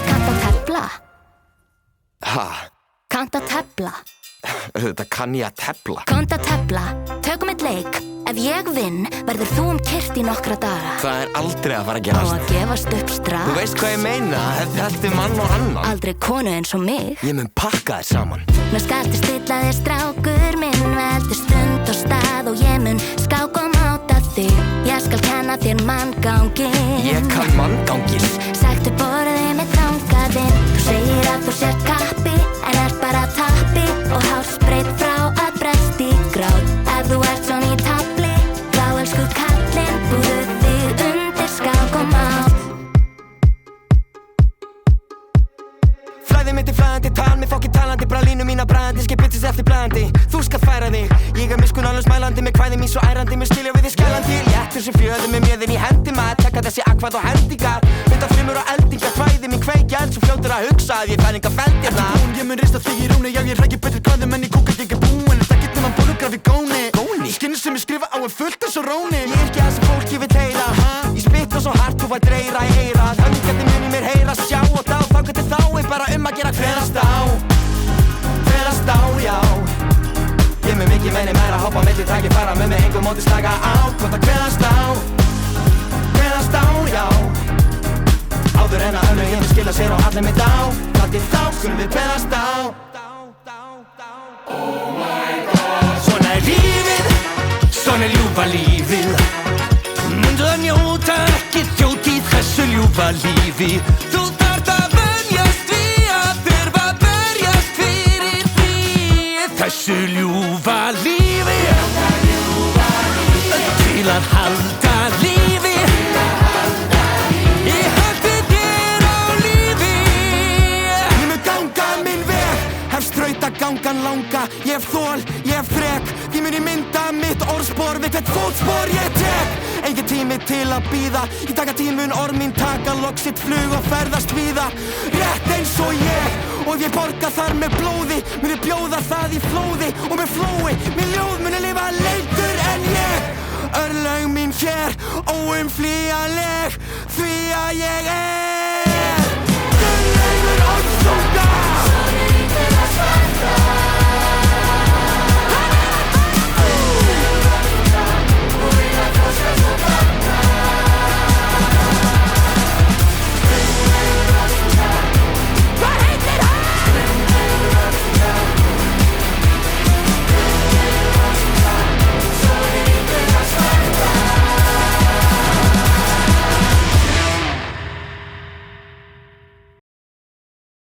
Kanntu að tefla? Ha? Kanntu að tefla? Auðvitað kann ég að tefla. Kanntu að tefla? Tökum eitt leik. Ef ég vinn, verður þú kyrrt í nokkra daga. Það aldrei að fara að Á gerast. að gefast upp strax. Þú veist hvað ég meina, þetta mann og annan. Aldrei konu eins og mig. Ég mun pakka þér saman. Nú skaltu stilla þér strákur minn. Veldu stund og stað og ég mun skák og máta þig. Ég skal kenna þér mannganginn. Ég kann mannganginn. Sæktu borðið með tangaðinn. Þú segir að þú sért kappi, en ert bara tappi og hálsbreytt frá að bresta í grát. Ef þú ert svona í tafli, þá elsku kallinn, búðu þig undir skák og mát. Flæði mitt í flæðandi, tal með fokki talandi, brálínu mína bræðandi, skipittis eftir blæðandi. Þú skal færa þig, ég miskunnarlaus mælandi, með kvæði mín svo ærandi, með skilja við þig skælandi. Léttur sem fjöður með mjöðin í hendi maður, tekka þessi akvað og hendingar. Mynda frumur og eldingar, kvæði mín kveikja, en svo fljótur að hugsa að ég fær enga feldina. Ég mun rista þig í rúni, já ég hrækir betur gráðum en ég kúkar ég búin. Þetta getur mann bólograf í góni. Skinn sem ég skrifa á fullt eins og róni. Ég ekki það sem fólki vill heyra. Ég spitta svo hart, þú var dreira í eyrað. Höfningandi mun í mér heyra, sjá og dá. Þangað til þá er bara að gera kveðast á, já. Ég mun mikið meini meira, hoppa milli tæki, fara með mig engum móti slaka á. Hvort að kveðast á, já. Áður en að önnur hinni skila sér og allir mitt á. Þar til þá skulum við kveðast á. Oh my God. Svona er lífið, svona er ljúfa lífið. Mundu að njóta, ekki þjóta í þessu ljúfa lífi. Þú þarft að venjast því að þurfa að berjast fyrir því. Þessu ljúfa lífi, til að halda lífi. Ég haldi þér á lífi. Ég mun ganga minn veg, hef strauta gangan langa. Ég hef þol, ég hef þrek, því mun ég mynda mitt orðspor við hvert fótspor ég tek. Engin tími til að bíða, ég taka tímun orð mín, taka loks sitt flug og ferðast víða. Rétt eins og ég, og ef ég borga þar með blóði, mun ég bjóða það í flóði og með flói. Minn ljóð mun ég lifa lengur en ég. Örlög mín hér, óumflýjanleg, því að ég er